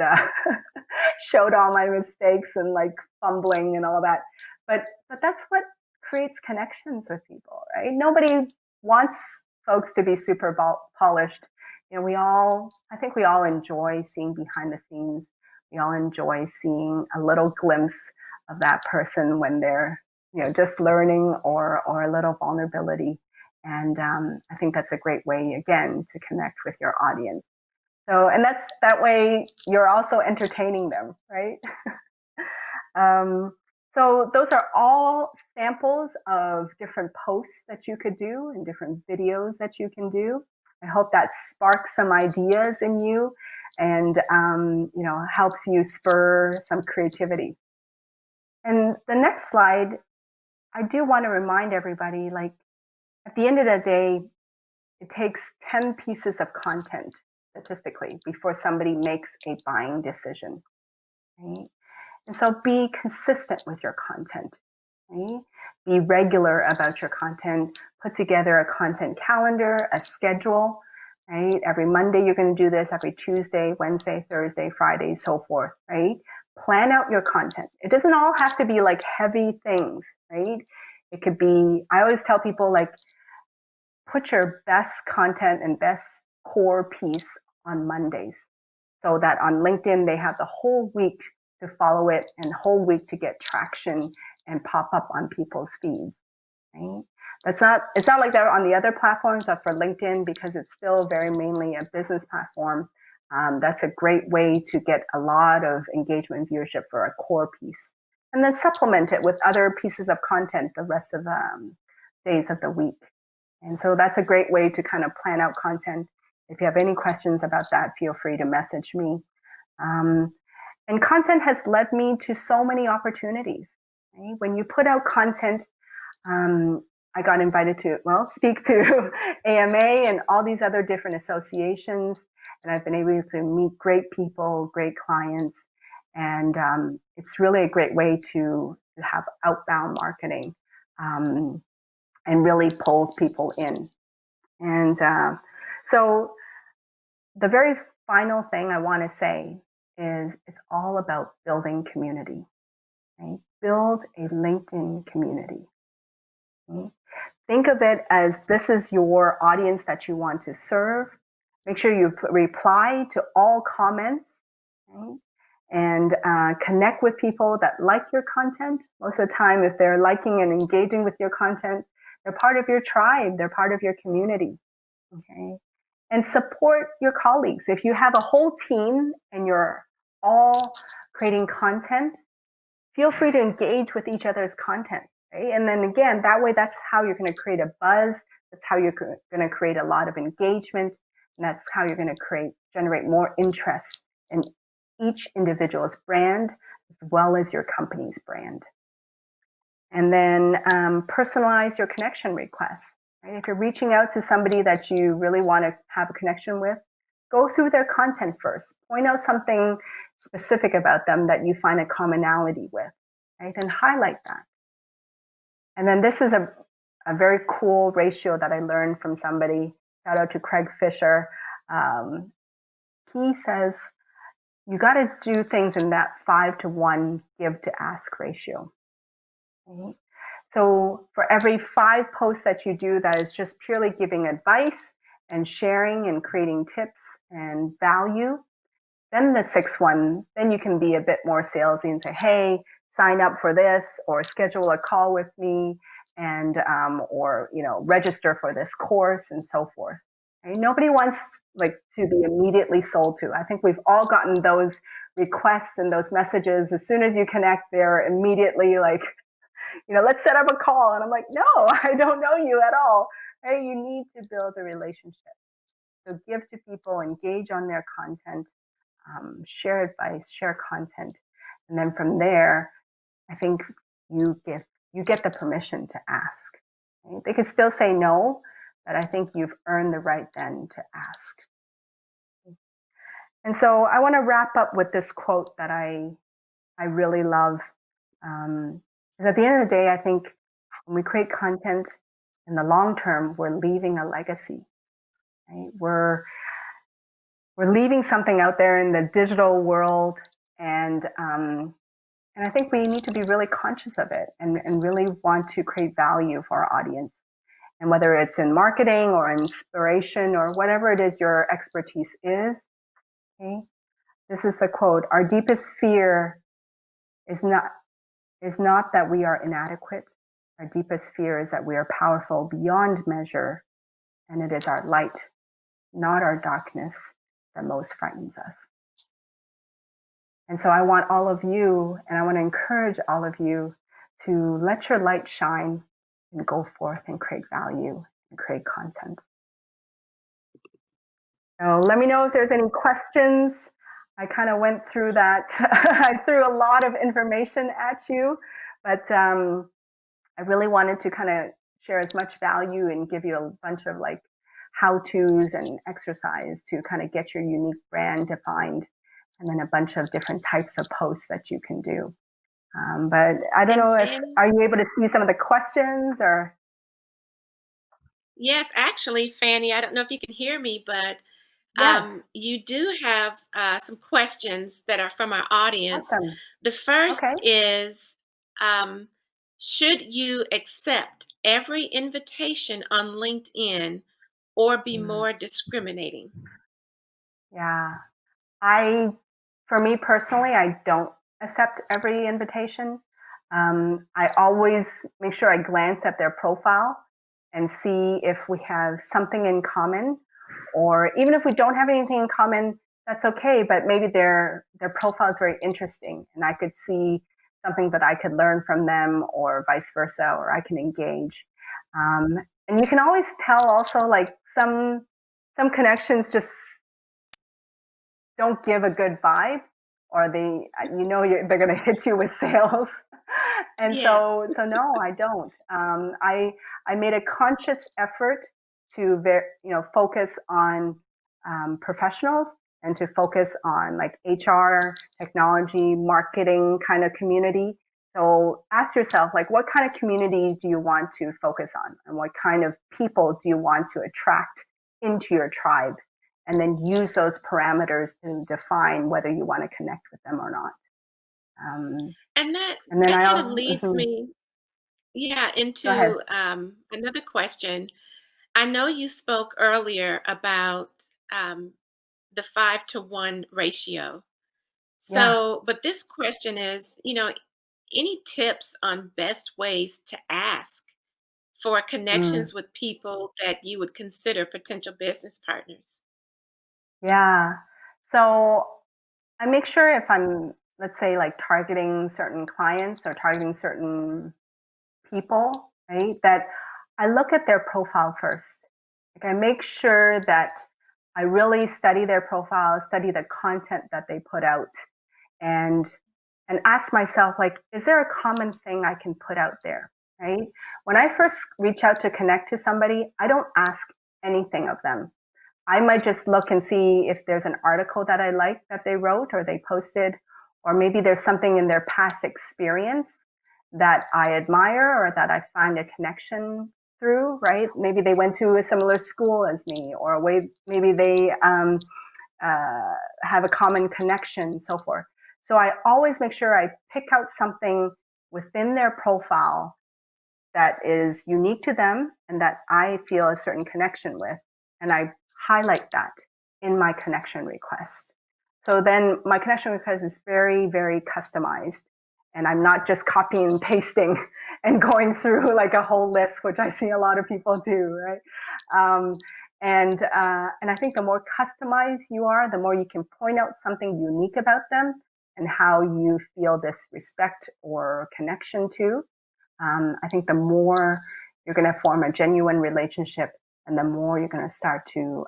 showed all my mistakes and like fumbling and all that. But that's what creates connections with people, right? Nobody wants folks to be super polished. You know, I think we all enjoy seeing behind the scenes. We all enjoy seeing a little glimpse of that person when they're, you know, just learning or a little vulnerability. And I think that's a great way, again, to connect with your audience. So, and that's that way you're also entertaining them, right? So those are all samples of different posts that you could do and different videos that you can do. I hope that sparks some ideas in you and, you know, helps you spur some creativity. And the next slide, I do want to remind everybody, like, at the end of the day, it takes 10 pieces of content statistically before somebody makes a buying decision, right? And so be consistent with your content, right? Be regular about your content. Put together a content calendar, a schedule, right? Every Monday you're going to do this, every Tuesday, Wednesday, Thursday, Friday, so forth, right? Plan out your content. It doesn't all have to be like heavy things, right? It could be, I always tell people, like, put your best content and best core piece on Mondays so that on LinkedIn they have the whole week to follow it and whole week to get traction and pop up on people's feeds, right? It's not like that on the other platforms, but for LinkedIn, because it's still very mainly a business platform, that's a great way to get a lot of engagement and viewership for a core piece. And then supplement it with other pieces of content the rest of the days of the week. And so that's a great way to kind of plan out content. If you have any questions about that, feel free to message me. And content has led me to so many opportunities. Right? When you put out content, I got invited to, well, speak to AMA and all these other different associations. And I've been able to meet great people, great clients. And it's really a great way to have outbound marketing and really pull people in. And so the very final thing I want to say is it's all about building community. Right? Build a LinkedIn community. Right? Think of it as this is your audience that you want to serve. Make sure you reply to all comments, right? And connect with people that like your content. Most of the time, if they're liking and engaging with your content, they're part of your tribe, they're part of your community, okay? And support your colleagues. If you have a whole team and you're all creating content, feel free to engage with each other's content, right? And then again, that way, that's how you're going to create a buzz. That's how you're going to create a lot of engagement. And that's how you're going to generate more interest in each individual's brand as well as your company's brand. And then personalize your connection requests. Right? If you're reaching out to somebody that you really want to have a connection with, go through their content first. Point out something specific about them that you find a commonality with, right? And highlight that. And then this is a very cool ratio that I learned from somebody. Shout out to Craig Fisher. He says, you got to do things in that 5-to-1 give to ask ratio. Right? So for every 5 posts that you do that is just purely giving advice and sharing and creating tips and value, then the 6th one, then you can be a bit more salesy and say, hey, sign up for this or schedule a call with me and or register for this course and so forth. Right? Nobody wants to be immediately sold to. I think we've all gotten those requests and those messages. As soon as you connect, they're immediately like, let's set up a call. And I'm like, no, I don't know you at all. Right? You need to build a relationship. So give to people, engage on their content, share advice, share content. And then from there, I think you get the permission to ask. Right? They could still say no, but I think you've earned the right then to ask. And so I want to wrap up with this quote that I really love. Because at the end of the day, I think when we create content in the long term, we're leaving a legacy. Right? We're leaving something out there in the digital world, and I think we need to be really conscious of it and really want to create value for our audience. And whether it's in marketing or inspiration or whatever it is your expertise is, okay, this is the quote: "Our deepest fear is not that we are inadequate. Our deepest fear is that we are powerful beyond measure, and it is our light, not our darkness, that most frightens us." And so I want all of you, and I want to encourage all of you to let your light shine and go forth and create value and create content. So let me know if there's any questions. I kind of went through that. I threw a lot of information at you, but I really wanted to kind of share as much value and give you a bunch of how-tos and exercise to kind of get your unique brand defined, and then a bunch of different types of posts that you can do. But I don't know if, are you able to see some of the questions or? Yes, actually, Fanny, I don't know if you can hear me, but Yes. you do have some questions that are from our audience. Awesome. The first Okay. is, should you accept every invitation on LinkedIn or be more discriminating? Yeah. For me personally, I don't accept every invitation. I always make sure I glance at their profile and see if we have something in common, or even if we don't have anything in common, that's okay. But maybe their profile is very interesting, and I could see something that I could learn from them, or vice versa, or I can engage. And you can always tell also, some connections just don't give a good vibe, or they're going to hit you with sales. And Yes. so no, I don't. I made a conscious effort to focus on professionals, and to focus on HR, technology, marketing kind of community. So ask yourself, what kind of communities do you want to focus on, and what kind of people do you want to attract into your tribe? And then use those parameters to define whether you want to connect with them or not. And that And then kind of leads me, go ahead. into another question. I know you spoke earlier about the 5-to-1 ratio. Yeah. So, but this question is, any tips on best ways to ask for Mm. connections with people that you would consider potential business partners? Yeah. So I make sure, if I'm, let's say, targeting certain clients or targeting certain people, right, that I look at their profile first. I make sure that I really study their profile, study the content that they put out, and ask myself, is there a common thing I can put out there, right? When I first reach out to connect to somebody, I don't ask anything of them. I might just look and see if there's an article that I like that they wrote or they posted, or maybe there's something in their past experience that I admire or that I find a connection through, right? Maybe they went to a similar school as me, or maybe they have a common connection, and so forth. So I always make sure I pick out something within their profile that is unique to them and that I feel a certain connection with, and I highlight that in my connection request. So then my connection request is very, very customized, and I'm not just copying and pasting and going through like a whole list, which I see a lot of people do, right? Um, and I think the more customized you are, the more you can point out something unique about them and how you feel this respect or connection to. I think the more you're going to form a genuine relationship, and the more you're going to start to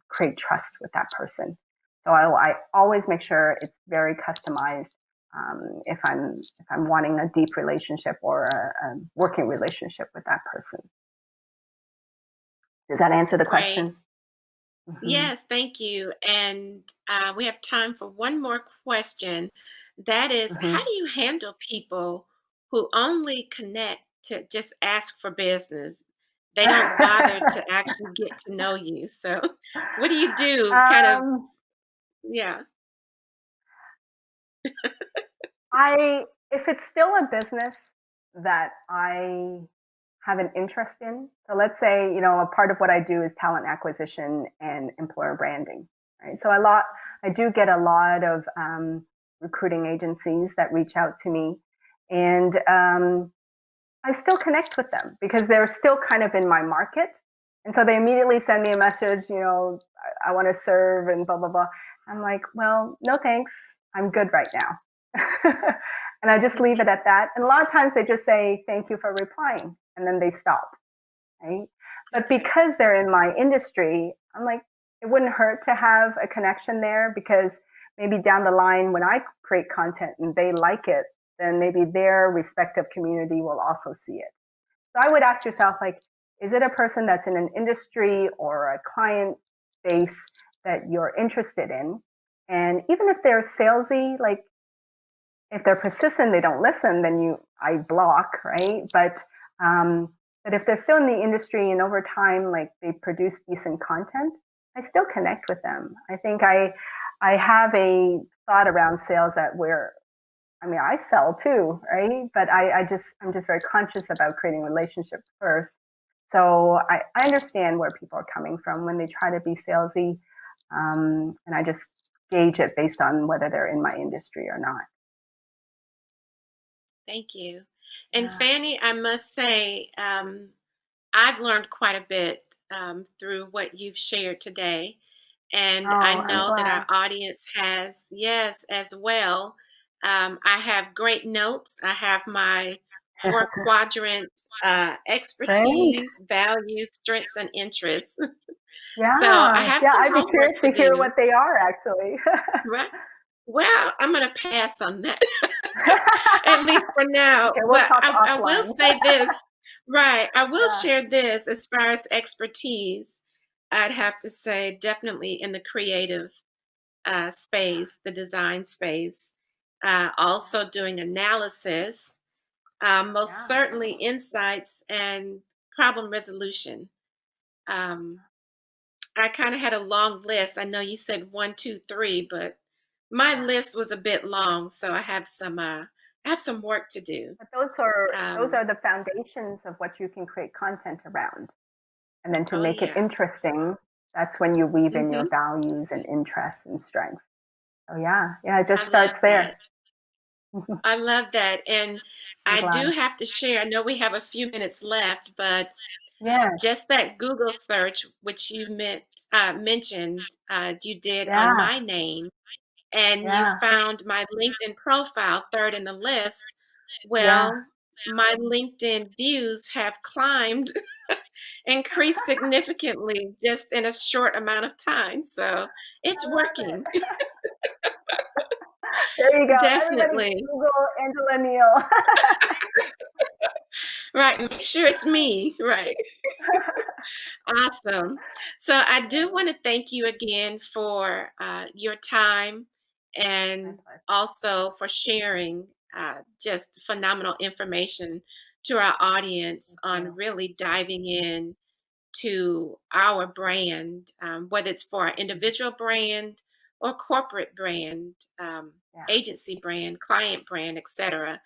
create trust with that person. So I always make sure it's very customized if I'm wanting a deep relationship or a working relationship with that person. Does that answer the Great. question? Mm-hmm. Yes, thank you. And we have time for one more question. That is, how Mm-hmm. do you handle people who only connect to just ask for business? They don't bother to actually get to know you. So, what do you do? Kind of, um, yeah. I if it's still a business that I have an interest in. So let's say, a part of what I do is talent acquisition and employer branding, right? So I do get a lot of recruiting agencies that reach out to me, and I still connect with them because they're still kind of in my market. And so they immediately send me a message, I want to serve and blah, blah, blah. I'm like, well, no thanks. I'm good right now. And I just leave Mhm. it at that. And a lot of times they just say, thank you for replying. And then they stop. Right. But Okay. because they're in my industry, I'm like, it wouldn't hurt to have a connection there because maybe down the line when I create content and they like it, then maybe their respective community will also see it. So I would ask yourself, like, is it a person that's in an industry or a client base that you're interested in? And even if they're salesy, like if they're persistent, they don't listen, then I block, right? But if they're still in the industry and over time, like they produce decent content, I still connect with them. I think I have a thought around sales that where I mean, I sell too, right? But I'm just very conscious about creating relationships first. So I understand where people are coming from when they try to be salesy, and I just gauge it based on whether they're in my industry or not. Thank you. And Yeah. Fanny, I must say, I've learned quite a bit through what you've shared today. And I Oh, I'm know that glad. our audience has, yes, as well. I have great notes. I have my 4 quadrant Great. expertise, values, strengths, and interests. So I Yeah. have Yeah. some I'd be homework curious to to hear do, what they are actually. right? Well, I'm going to pass on that. At least for now. Okay, we'll But talk I will offline. say this, right? I will Yeah. share this as far as expertise. I'd have to say definitely in the creative space, the design space, Yeah. also doing analysis, most Yeah. certainly insights and problem resolution. Um, I kind of had a long list. I know you said one, two, three, but my Yeah. list was a bit long, so I have some work to do. But those Um, are the foundations of what you can create content around. And then to oh make it yeah. interesting, that's when you weave in your Hmm. values and interests and strengths. So yeah, yeah, it I just love starts that. there. I love that. And I'm I do glad. have to share, I know we have a few minutes left, but Yeah, just that Google search, which mentioned, you did on yeah, my name, and you yeah, found my LinkedIn profile third in the list. yeah. Well, my LinkedIn views have climbed, increased significantly just in a short amount of time. So it's I love working. it. There you go. Everybody Definitely. Google Angela Neal. Right. Make sure it's me. Right. Awesome. So I do want to thank you again for your time My and pleasure. also for sharing just phenomenal information to our audience Thank on you. really diving in to our brand, whether it's for our Mhm. individual brand or corporate brand, Yeah. agency brand, client brand, etc.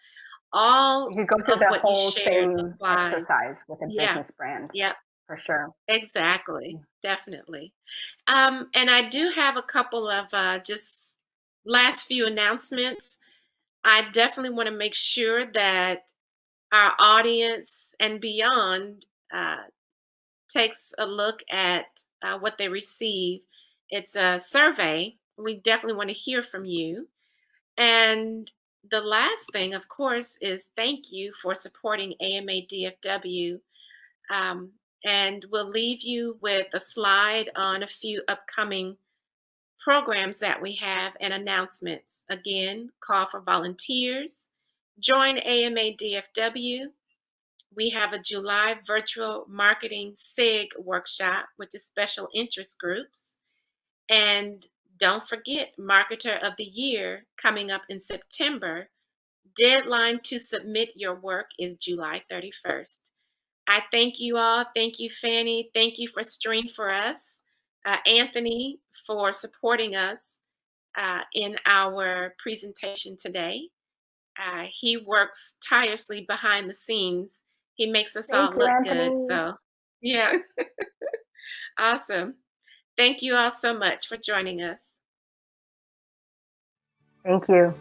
All You could go through of the what you whole shared same applies. exercise with a Yeah. business brand Yep. for sure. Exactly. Mm. Definitely. And I do have a couple of just last few announcements. I definitely want to make sure that our audience and beyond takes a look at what they receive. It's a survey. We definitely want to hear from you. And the last thing, of course, is thank you for supporting AMA DFW. Um, and we'll leave you with a slide on a few upcoming programs that we have and announcements. Again, call for volunteers. Join AMA DFW. We have a July virtual marketing SIG workshop with the special interest groups. And don't forget, Marketer of the Year coming up in September. Deadline to submit your work is July 31st. I thank you all. Thank you, Fanny. Thank you for Stream for Us. Anthony for supporting us in our presentation today. He works tirelessly behind the scenes. He makes us Thank all you, look good. Anthony. So, yeah, awesome. Thank you all so much for joining us. Thank you.